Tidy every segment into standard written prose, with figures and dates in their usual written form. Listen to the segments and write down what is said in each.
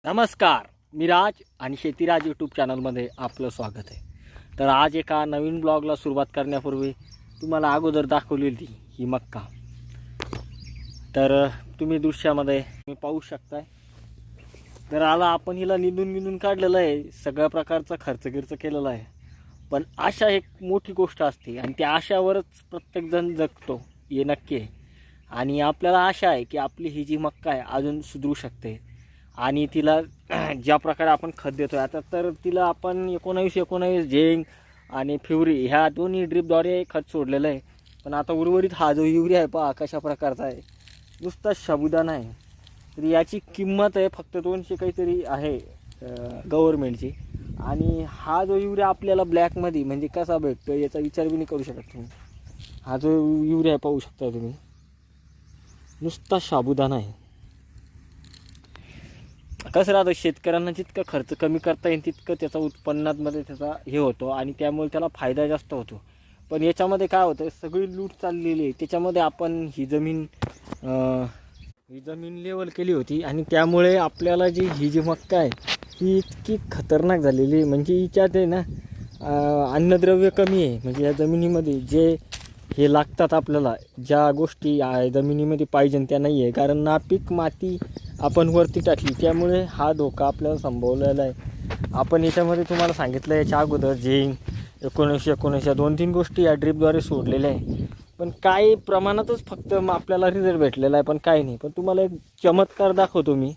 नमस्कार, मी राज आणि शेतीराज यूट्यूब चॅनलमध्ये आपलं स्वागत आहे. तर आज एका नवीन ब्लॉगला सुरुवात करण्यापूर्वी तुम्हाला अगोदर दाखवलेली ही मक्का. तर तुम्ही दृश्यामध्ये पाहू शकताय. तर आपण हिला निंदून काढलेलं आहे, सगळ्या प्रकारचा खर्च केलेला आहे. पण आशा एक मोठी गोष्ट असते आणि त्या आशावरच प्रत्येकजण जगतो, हे नक्की आहे. आणि आपल्याला आशा आहे की आपली ही जी मक्का आहे अजून सुधरू शकते. आणि तिला ज्या प्रकारे आपण खत देतो आता, तर तिला आपण 19 झेंग आणि फ्युरी ह्या दोन्ही ड्रीपद्वारे खत सोडलेलं आहे. पण आता उर्वरित हा जो युरिया आहे पहा कशा प्रकारचा आहे, नुसता साबुदाणा आहे. तर याची किंमत आहे फक्त 200 काहीतरी आहे गव्हर्मेंटची. आणि हा जो युरिया आपल्याला ब्लॅकमध्ये म्हणजे कसा भेटतो याचा विचार बी नाही करू शकत तुम्ही. हा जो युरिया पाहू शकता तुम्ही, नुसता साबुदाणा आहे. कसं राहतं, शेतकऱ्यांना जितका खर्च कमी करता येईल तितकं त्याचा उत्पन्नामध्ये त्याचा हे होतो आणि त्यामुळे त्याला फायदा जास्त होतो. पण याच्यामध्ये काय होतं, सगळी लूट चाललेली आहे. त्याच्यामध्ये आपण ही जमीन लेवल केली होती आणि त्यामुळे आपल्याला ही जी मक्का आहे ही इतकी खतरनाक झालेली आहे. म्हणजे हिच्यात आहे ना अन्नद्रव्य कमी आहे. म्हणजे या जमिनीमध्ये जे हे लागतात आपल्याला, ज्या गोष्टी जमिनीमध्ये पाहिजे त्या नाही आहे. कारण नापीक माती आपण वरती टाकली, त्यामुळे हा धोका आपल्याला संभवलेला आहे. आपण याच्यामध्ये तुम्हाला सांगितलं याच्या अगोदर झिंक 19 2-3 गोष्टी या ड्रीपद्वारे सोडलेल्या आहे. पण काही प्रमाणातच फक्त आपल्याला रिझल्ट भेटलेला आहे, पण काही नाही. पण तुम्हाला एक चमत्कार दाखवतो मी.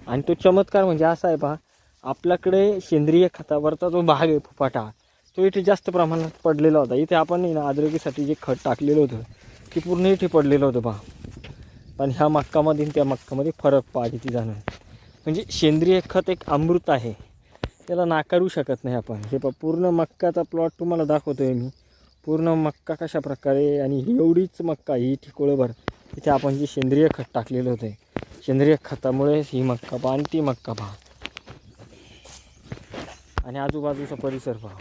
आणि तो चमत्कार म्हणजे असा आहे पहा, आपल्याकडे सेंद्रिय खतावरचा जो भाग आहे फुफाटा, तो इथे जास्त प्रमाणात पडलेला होता. इथे आपण ना अद्रकीसाठी जे खत टाकलेलं होतं ते पूर्ण इथे पडलेलं होतं पहा. पण ह्या मक्कामध्ये त्या मक्कामध्ये फरक पहा किती जाणं. म्हणजे सेंद्रिय खत एक अमृत आहे, त्याला नाकारू शकत नाही आपण. हे पूर्ण मक्काचा प्लॉट तुम्हाला दाखवतो आहे मी. पूर्ण मक्का कशा प्रकारे, आणि एवढीच मक्का ही ठिकोळभर इथे आपण जे सेंद्रिय खत टाकलेलं होतं, सेंद्रिय खतामुळे ही मक्का पहा आणि ती मक्का पहा आणि आजूबाजूचा परिसर पहा.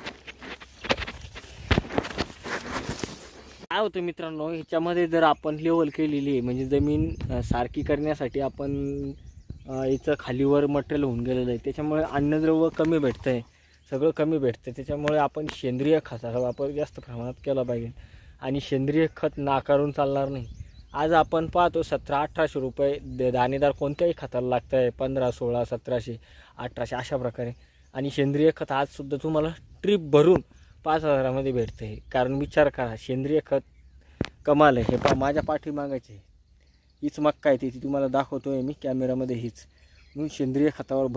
काय होतं मित्रांनो, ह्याच्यामध्ये जर आपण लेवल केलेली आहे म्हणजे जमीन सारखी करण्यासाठी आपण याचं खालीवर मटेरियल होऊन गेलेलं आहे. त्याच्यामुळे अन्नद्रव्य कमी भेटतं आहे, सगळं कमी भेटतं. त्याच्यामुळे आपण सेंद्रिय खताचा वापर जास्त प्रमाणात केला पाहिजे. आणि सेंद्रिय खत नाकारून चालणार नाही. आज आपण पाहतो 1700-1800 रुपये दाणेदार कोणत्याही खताला लागतं आहे, 1500, 1600, 1700, 1800 अशा प्रकारे. आणि सेंद्रिय खत आजसुद्धा तुम्हाला ट्रीप भरून 5000मध्ये भेटतं आहे. कारण विचार करा, सेंद्रिय खत कमाल आहे. हे माझ्या पाठीमागायचे हीच मक्का आहे, ती तुम्हाला दाखवतो आहे मी कॅमेरामध्ये हीच. म्हणून सेंद्रिय खतावर